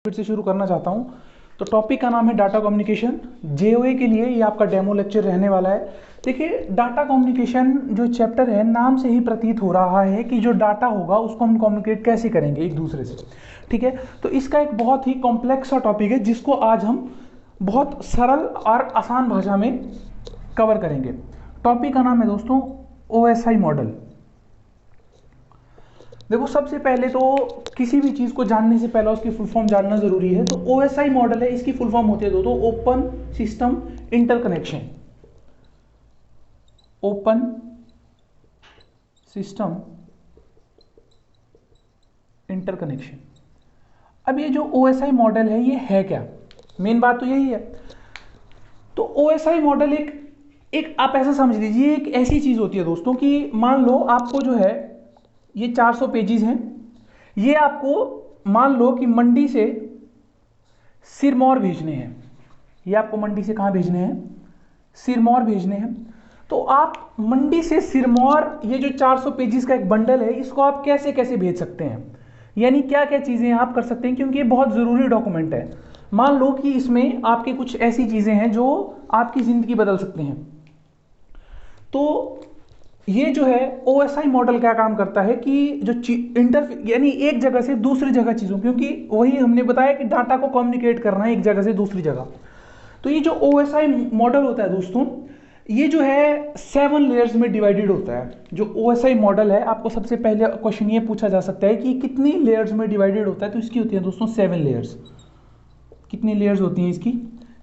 फिर से शुरू करना चाहता हूं। तो टॉपिक का नाम है डाटा कम्युनिकेशन। जेओए के लिए ये आपका डेमो लेक्चर रहने वाला है। देखिए, डाटा कम्युनिकेशन जो चैप्टर है, नाम से ही प्रतीत हो रहा है कि जो डाटा होगा उसको हम कम्युनिकेट कैसे करेंगे एक दूसरे से। ठीक है, तो इसका एक बहुत ही कॉम्प्लेक्स सा टॉपिक है जिसको आज हम बहुत सरल और आसान भाषा में कवर करेंगे। टॉपिक का नाम है दोस्तों ओएसआई मॉडल। देखो, सबसे पहले तो किसी भी चीज़ को जानने से पहले उसकी फुल फॉर्म जानना जरूरी है। तो ओएसआई मॉडल है, इसकी फुल फॉर्म होती है दोस्तों open system interconnection. Open system interconnection. अब ये जो ओएसआई मॉडल है ये है क्या, मेन बात तो यही है। तो ओएसआई मॉडल एक आप ऐसा समझ लीजिए, एक ऐसी चीज़ होती है दोस्तों कि मान लो आपको जो है ये 400 पेजेस हैं। ये आपको मान लो कि मंडी से सिरमौर भेजने हैं। ये आपको मंडी से कहाँ भेजने हैं? सिरमौर भेजने हैं। तो आप मंडी से सिरमौर ये जो 400 पेजेस का एक बंडल है, इसको आप कैसे कैसे भेज सकते हैं, यानी क्या क्या चीज़ें आप कर सकते हैं, क्योंकि ये बहुत ज़रूरी डॉक्यूमेंट है। मान लो कि इसमें आपकी कुछ ऐसी चीज़ें हैं जो आपकी ज़िंदगी बदल सकती हैं। तो ये जो है ओएसआई मॉडल क्या काम करता है कि जो यानी एक जगह से दूसरी जगह चीज़ों, क्योंकि वही हमने बताया कि डाटा को कम्युनिकेट करना है एक जगह से दूसरी जगह। तो ये जो ओएसआई मॉडल होता है दोस्तों, ये जो है 7 लेयर्स में डिवाइडेड होता है। जो ओएसआई मॉडल है, आपको सबसे पहले क्वेश्चन ये पूछा जा सकता है कि कितनी लेयर्स में डिवाइडेड होता है। तो इसकी होती है दोस्तों 7 लेयर्स। कितनी लेयर्स होती हैं इसकी?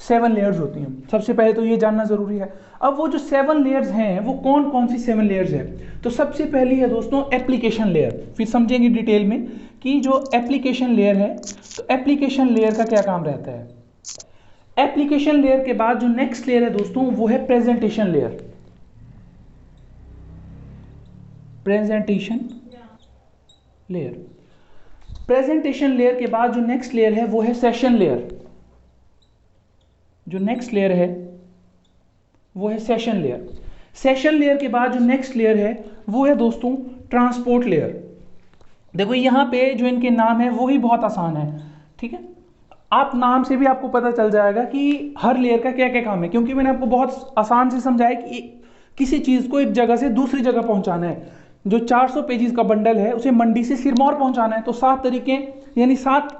7 लेयर्स होती हैं। सबसे पहले तो ये जानना जरूरी है। अब वो जो 7 लेयर्स हैं वो कौन कौन सी 7 लेयर्स है? तो सबसे पहली है दोस्तों एप्लीकेशन लेयर। फिर समझेंगे डिटेल में कि जो एप्लीकेशन लेयर है, तो एप्लीकेशन लेयर का क्या काम रहता है। एप्लीकेशन लेयर के बाद जो नेक्स्ट लेयर है दोस्तों वो है presentation layer. Presentation layer. Presentation layer के बाद जो नेक्स्ट लेयर है वो है सेशन लेयर। जो नेक्स्ट लेयर है वो है सेशन लेयर। सेशन लेयर के बाद जो नेक्स्ट लेयर है वो है दोस्तों ट्रांसपोर्ट लेयर। देखो यहां पे जो इनके नाम है वो ही बहुत आसान है। ठीक है, आप नाम से भी आपको पता चल जाएगा कि हर लेयर का क्या क्या काम है, क्योंकि मैंने आपको बहुत आसान से समझाया कि किसी चीज को एक जगह से दूसरी जगह पहुंचाना है। जो 400 पेजेस का बंडल है उसे मंडी से सिरमौर पहुंचाना है। तो 7 तरीके यानी 7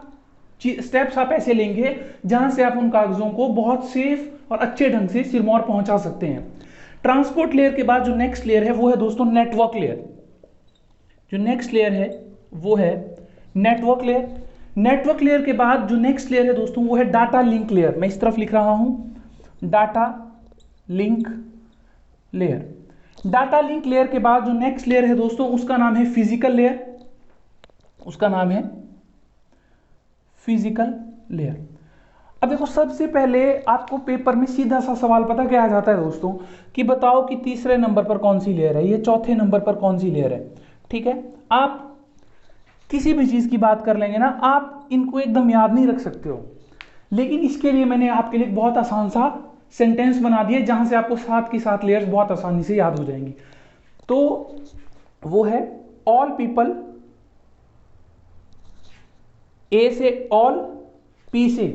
स्टेप्स आप ऐसे लेंगे जहां से आप उन कागजों को बहुत सेफ और अच्छे ढंग से सिरमौर पहुंचा सकते हैं। ट्रांसपोर्ट लेयर के बाद जो नेक्स्ट लेयर है वो है दोस्तों नेटवर्क लेयर। जो नेक्स्ट लेयर है वो है नेटवर्क लेयर। नेटवर्क लेयर के बाद जो नेक्स्ट लेयर है दोस्तों वो है डाटा लिंक लेयर। मैं इस तरफ लिख रहा हूं data link layer. Data link layer के बाद जो नेक्स्ट लेयर है दोस्तों उसका नाम है फिजिकल लेयर। उसका नाम है फिजिकल लेयर। अब देखो, सबसे पहले आपको पेपर में सीधा सा सवाल पता क्या आ जाता है दोस्तों कि बताओ कि तीसरे नंबर पर कौन सी लेयर है, ये चौथे नंबर पर कौन सी लेयर है। ठीक है, आप किसी भी चीज की बात कर लेंगे ना, आप इनको एकदम याद नहीं रख सकते हो, लेकिन इसके लिए मैंने आपके लिए बहुत आसान सा सेंटेंस बना दिया जहां से आपको 7 की 7 लेयर्स बहुत आसानी से याद हो जाएंगी। तो वो है ऑल पीपल, ए से ऑल, पी से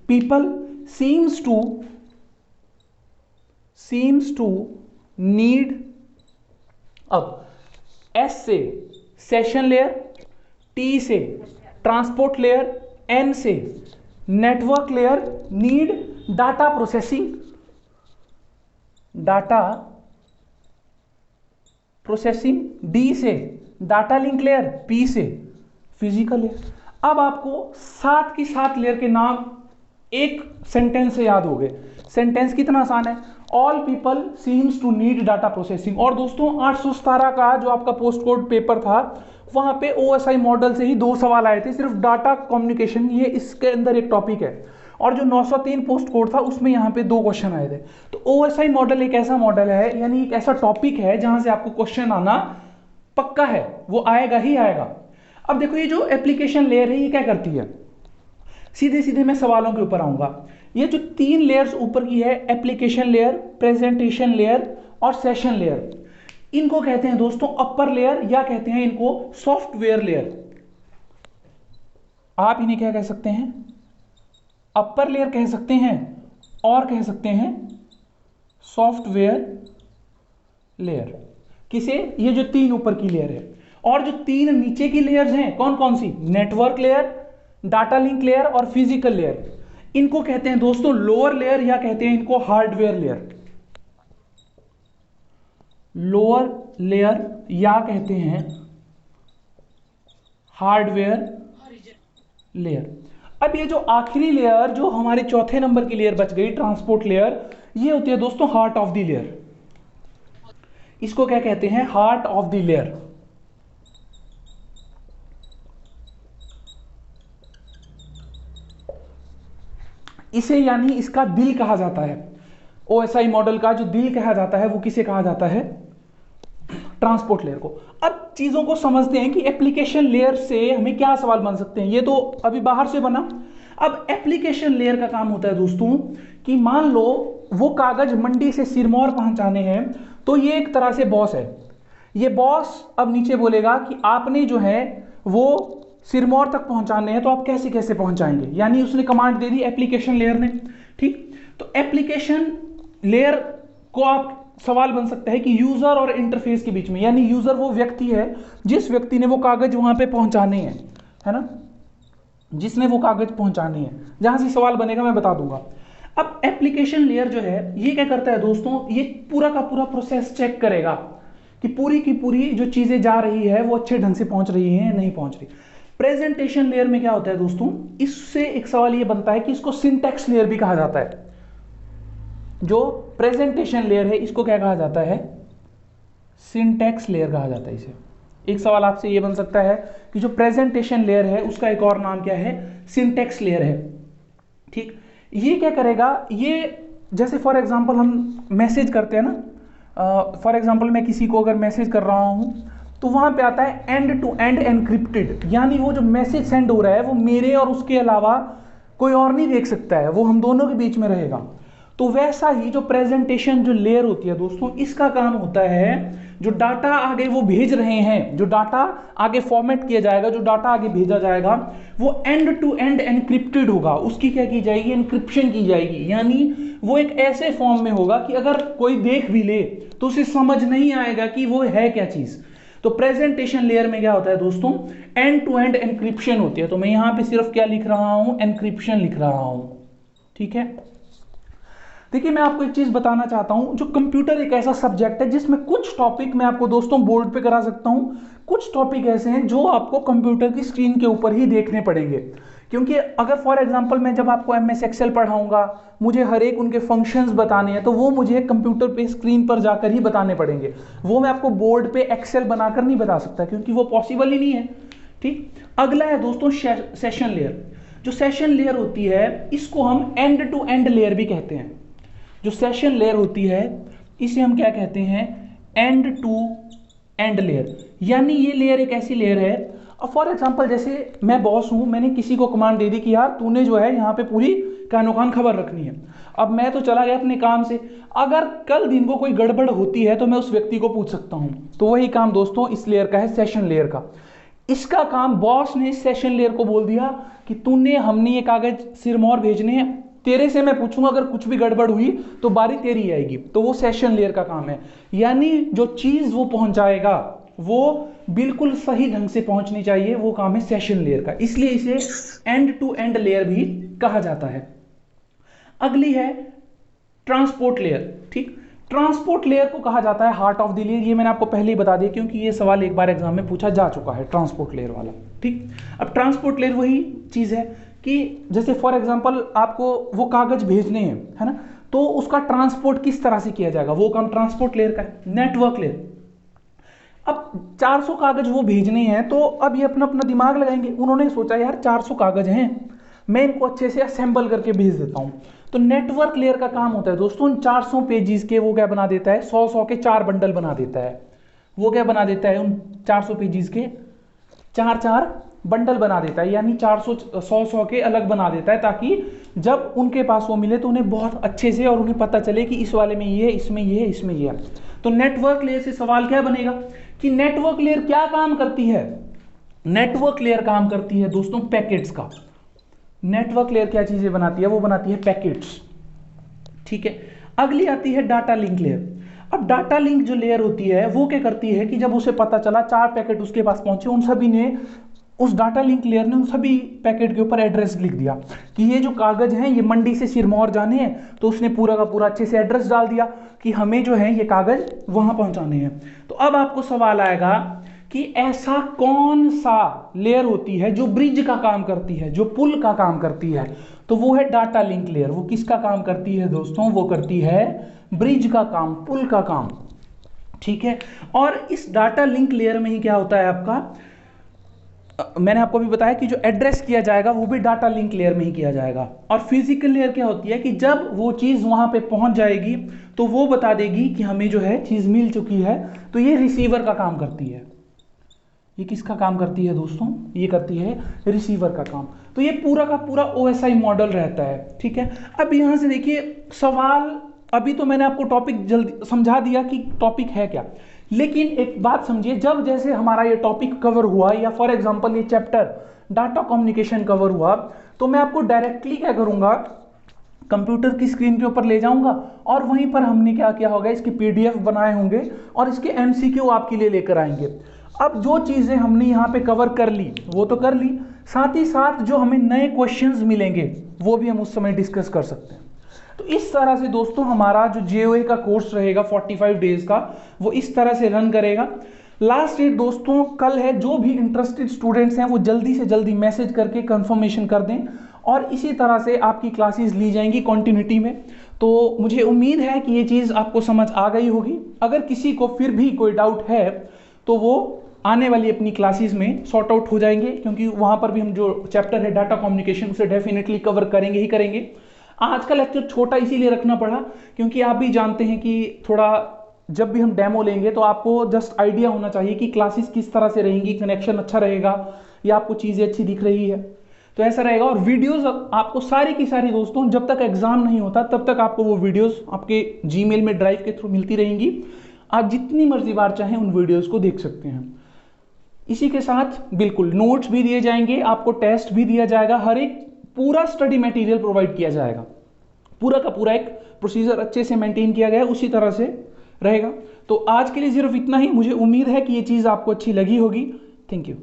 पीपल, सीम्स टू नीड। अब एस से सेशन लेयर, टी से ट्रांसपोर्ट लेयर, एन से network layer, need data processing, D से डाटा लिंक लेयर, पी से फिजिकल लेयर। अब आपको 7 की 7 लेयर के नाम एक सेंटेंस से याद हो गए। सेंटेंस कितना आसान है, all people seems to need data processing. और दोस्तों 817 का जो आपका पोस्ट कोड पेपर था वहां पे ओएसआई मॉडल से ही 2 सवाल आए थे, सिर्फ डाटा कम्युनिकेशन, ये इसके अंदर एक टॉपिक है। और जो 903 पोस्ट कोड था उसमें यहाँ पे 2 क्वेश्चन आए थे। तो ओएसआई मॉडल एक ऐसा मॉडल है, यानी एक ऐसा टॉपिक है जहां से आपको क्वेश्चन आना पक्का है, वो आएगा ही आएगा। अब देखो, ये जो एप्लीकेशन लेयर है ये क्या करती है, सीधे सीधे मैं सवालों के ऊपर आऊंगा। ये जो 3 लेयर्स ऊपर की है, एप्लीकेशन लेयर, प्रेजेंटेशन लेयर और सेशन लेयर, इनको कहते हैं दोस्तों अपर लेयर, या कहते हैं इनको सॉफ्टवेयर लेयर। आप इन्हें क्या कह सकते हैं? अपर लेयर कह सकते हैं और कह सकते हैं सॉफ्टवेयर लेयर। किसे? ये जो 3 ऊपर की लेयर है, और जो 3 नीचे की लेयर्स हैं कौन कौन सी? Network layer, data link layer और फिजिकल लेयर। इनको कहते हैं दोस्तों लोअर लेयर, या कहते हैं इनको हार्डवेयर लेयर। लोअर लेयर या कहते हैं हार्डवेयर लेयर। अब ये जो आखिरी लेयर, जो हमारे चौथे नंबर की लेयर बच गई, ट्रांसपोर्ट लेयर, ये होती है दोस्तों हार्ट ऑफ द लेयर। इसको क्या कहते हैं? Heart of the layer. इसे यानी इसका दिल कहा जाता है। ओएसआई मॉडल का जो दिल कहा जाता है वो किसे कहा जाता है? ट्रांसपोर्ट लेयर को। अब चीजों को समझते हैं कि एप्लीकेशन लेयर से हमें क्या सवाल बन सकते हैं। ये तो अभी बाहर से बना। अब एप्लीकेशन लेयर का काम होता है दोस्तों कि मान लो वो कागज मंडी से सिरमौर पहुंचाने हैं, तो ये एक तरह से बॉस है। ये बॉस अब नीचे बोलेगा कि आपने जो है वो सिरमौर तक पहुंचाने हैं, तो आप कैसे कैसे पहुंचाएंगे, यानी उसने command they the application layer ने। ठीक, तो एप्लीकेशन लेयर को आप सवाल बन सकता है कि यूजर और इंटरफेस के बीच में, यानी यूजर वो व्यक्ति है जिस व्यक्ति ने वो कागज वहां पे पहुंचाने हैं, है ना, जिसने वो कागज पहुंचाने हैं। जहां से सवाल बनेगा मैं बता दूंगा। अब एप्लीकेशन लेयर जो है ये क्या करता है दोस्तों, ये पूरा का पूरा प्रोसेस चेक करेगा कि पूरी की पूरी जो चीजें जा रही है वो अच्छे ढंग से पहुंच रही है या नहीं पहुंच रही। प्रेजेंटेशन लेयर में क्या होता है दोस्तों, इससे एक सवाल ये बनता है कि इसको सिंटैक्स लेयर भी कहा जाता है। जो प्रेजेंटेशन लेयर है इसको क्या कहा जाता है? सिंटैक्स लेयर कहा जाता है इसे। एक सवाल आपसे ये बन सकता है कि जो प्रेजेंटेशन लेयर है उसका एक और नाम क्या है? सिंटैक्स लेयर है। ठीक, ये क्या करेगा, ये जैसे फॉर एग्जांपल हम मैसेज करते हैं ना, फॉर एग्जांपल मैं किसी को अगर मैसेज कर रहा हूं तो वहां पे आता है एंड टू एंड एनक्रिप्टेड, यानी वो जो मैसेज सेंड हो रहा है वो मेरे और उसके अलावा कोई और नहीं देख सकता है, वो हम दोनों के बीच में रहेगा। तो वैसा ही जो प्रेजेंटेशन जो लेयर होती है दोस्तों, इसका काम होता है जो डाटा आगे वो भेज रहे हैं, जो डाटा आगे फॉर्मेट किया जाएगा, जो डाटा आगे भेजा जाएगा, वो एंड टू एंड एनक्रिप्टेड होगा। उसकी क्या की जाएगी? एनक्रिप्शन की जाएगी, यानी वो एक ऐसे फॉर्म में होगा कि अगर कोई देख भी ले तो उसे समझ नहीं आएगा कि वो है क्या चीज। तो प्रेजेंटेशन लेयर में क्या होता है दोस्तों? एंड टू एंड एनक्रिप्शन होती है। तो मैं यहां पे सिर्फ क्या लिख रहा हूं? एनक्रिप्शन लिख रहा हूं। ठीक है, देखिए मैं आपको एक चीज बताना चाहता हूं, जो कंप्यूटर एक ऐसा सब्जेक्ट है जिसमें कुछ टॉपिक मैं आपको दोस्तों बोर्ड पे करा सकता हूं, कुछ टॉपिक ऐसे हैं जो आपको कंप्यूटर की स्क्रीन के ऊपर ही देखने पड़ेंगे। क्योंकि अगर फॉर एग्जांपल मैं जब आपको एमएस एक्सेल पढ़ाऊंगा, मुझे हर एक उनके फंक्शंस बताने हैं, तो वो मुझे कंप्यूटर पे स्क्रीन पर जाकर ही बताने पड़ेंगे। वो मैं आपको बोर्ड पे एक्सेल बनाकर नहीं बता सकता, क्योंकि वो पॉसिबल ही नहीं है। ठीक, अगला है दोस्तों सेशन लेयर। जो सेशन लेयर होती है इसको हम एंड टू एंड लेयर भी कहते हैं। जो सेशन लेयर होती है इसे हम क्या कहते हैं? End to end layer. यानी ये लेयर एक ऐसी लेयर है, अब फॉर एग्जांपल जैसे मैं बॉस हूं, मैंने किसी को कमांड दे दी कि यार तूने जो है यहाँ पे पूरी कानो कान खबर रखनी है। अब मैं तो चला गया अपने काम से, अगर कल दिन को कोई गड़बड़ होती है तो मैं उस व्यक्ति को पूछ सकता हूं। तो वही काम दोस्तों इस लेयर का है, सेशन लेयर का। इसका काम, बॉस ने इस सेशन लेयर को बोल दिया कि तूने, हमने ये कागज सिरमौर भेजने हैं, तेरे से मैं पूछूंगा अगर कुछ भी गड़बड़ हुई तो बारी तेरी आएगी। तो वो सेशन लेयर का काम है, यानी जो चीज वो पहुंचाएगा वो बिल्कुल सही ढंग से पहुंचनी चाहिए, वो काम है सेशन लेयर का। इसलिए इसे एंड टू एंड लेयर भी कहा जाता है। अगली है ट्रांसपोर्ट लेयर। ठीक, ट्रांसपोर्ट लेयर को कहा जाता है हार्ट ऑफ द लेयर। ये मैंने आपको पहले ही बता दिया, क्योंकि ये सवाल एक बार एग्जाम में पूछा जा चुका है, ट्रांसपोर्ट लेयर वाला। ठीक, अब ट्रांसपोर्ट लेयर वही चीज है कि जैसे फॉर एग्जांपल आपको वो कागज भेजने हैं, है ना, तो उसका ट्रांसपोर्ट किस तरह से किया जाएगा, वो काम ट्रांसपोर्ट लेयर का है। नेटवर्क लेयर, अब 400 कागज वो भेजने हैं, तो अब ये अपना अपना दिमाग लगाएंगे। उन्होंने सोचा यार 400 कागज हैं, मैं इनको अच्छे से असेंबल करके भेज देता हूं। तो नेटवर्क लेयर का काम होता है दोस्तों उन 400 पेजेस के वो क्या बना देता है, 100 के 4 बंडल बना देता है। वो क्या बना देता है, उन 400 पेजेस के 4 बंडल बना देता है, यानी 100 के अलग बना देता है, ताकि जब उनके पास वो मिले तो उन्हें बहुत अच्छे से और उन्हें पता चले कि इस वाले में ये, इसमें ये, इसमें ये। तो नेटवर्क लेयर से सवाल क्या बनेगा कि नेटवर्क लेयर क्या काम करती है? नेटवर्क लेयर काम करती है दोस्तों पैकेट्स का। नेटवर्क लेयर क्या चीजें बनाती है, वो बनाती है पैकेट्स, ठीक है। अगली आती है डाटा लिंक लेयर। अब डाटा लिंक जो लेयर होती है वो क्या करती है कि जब उसे पता चला 4 पैकेट उसके पास पहुंचे, उन सभी ने, उस डाटा लिंक लेयर ने उन सभी पैकेट के ऊपर एड्रेस लिख दिया कि ये जो कागज हैं ये मंडी से सिरमौर जाने हैं, तो उसने पूरा का पूरा अच्छे से एड्रेस डाल दिया कि हमें जो है ये कागज वहां पहुंचाने हैं। तो अब आपको सवाल आएगा कि ऐसा कौन सा लेयर होती है जो ब्रिज का काम करती है, जो पुल का काम करती है, तो वो है डाटा लिंक लेयर। वो किसका काम करती है दोस्तों, वो करती है ब्रिज का काम, पुल का काम, ठीक है। और इस डाटा लिंक लेयर में ही क्या होता है आपका, मैंने आपको भी बताया कि जो एड्रेस किया जाएगा वो भी डाटा लिंक लेयर में ही किया जाएगा। और फिजिकल लेयर क्या होती है कि जब वो चीज वहां पे पहुंच जाएगी तो वो बता देगी कि हमें जो है चीज मिल चुकी है, तो ये रिसीवर का काम करती है। ये किसका काम करती है दोस्तों, ये करती है रिसीवर का काम। तो ये पूरा का पूरा OSI मॉडल रहता है, ठीक है। अब यहां से देखिए सवाल, अभी तो मैंने आपको टॉपिक जल्दी समझा दिया कि टॉपिक है क्या, लेकिन एक बात समझिए, जब जैसे हमारा ये टॉपिक कवर हुआ, या फॉर एग्जांपल ये चैप्टर डाटा कम्युनिकेशन कवर हुआ, तो मैं आपको डायरेक्टली क्या करूंगा, कंप्यूटर की स्क्रीन के ऊपर ले जाऊंगा और वहीं पर हमने क्या किया होगा, इसके PDF बनाए होंगे और इसके MCQ आपके लिए लेकर आएंगे। अब जो चीजें हमने यहाँ पे कवर कर ली वो तो कर ली, साथ ही साथ जो हमें नए क्वेश्चंस मिलेंगे वो भी हम उस समय डिस्कस कर सकते हैं। तो इस तरह से दोस्तों हमारा जो JOA का कोर्स रहेगा 45 डेज का, वो इस तरह से रन करेगा। लास्ट डेट दोस्तों कल है, जो भी इंटरेस्टेड स्टूडेंट्स हैं वो जल्दी से जल्दी मैसेज करके कंफर्मेशन कर दें, और इसी तरह से आपकी क्लासेस ली जाएंगी कॉन्टिन्यूटी में। तो मुझे उम्मीद है कि ये चीज़ आपको समझ आ गई होगी। अगर किसी को फिर भी कोई डाउट है तो वो आने वाली अपनी क्लासेस में सॉर्ट आउट हो जाएंगे, क्योंकि वहाँ पर भी हम जो चैप्टर है डाटा कम्युनिकेशन उसे डेफिनेटली कवर करेंगे ही करेंगे। आज का लेक्चर छोटा इसीलिए रखना पड़ा क्योंकि आप भी जानते हैं कि थोड़ा जब भी हम डेमो लेंगे तो आपको जस्ट आइडिया होना चाहिए कि क्लासेस किस तरह से रहेंगी, कनेक्शन अच्छा रहेगा या आपको चीज़ें अच्छी दिख रही है, तो ऐसा रहेगा। और वीडियोस आपको सारी की सारी दोस्तों जब तक एग्जाम नहीं होता तब तक आपको वो वीडियोस आपके जीमेल में ड्राइव के थ्रू मिलती रहेंगी। आप जितनी मर्जी बार चाहें उन वीडियोस को देख सकते हैं। इसी के साथ बिल्कुल नोट्स भी दिए जाएंगे, आपको टेस्ट भी दिया जाएगा, हर एक पूरा स्टडी मटेरियल प्रोवाइड किया जाएगा, पूरा का पूरा एक प्रोसीजर अच्छे से मेंटेन किया गया है, उसी तरह से रहेगा। तो आज के लिए सिर्फ इतना ही। मुझे उम्मीद है कि ये चीज़ आपको अच्छी लगी होगी। Thank you.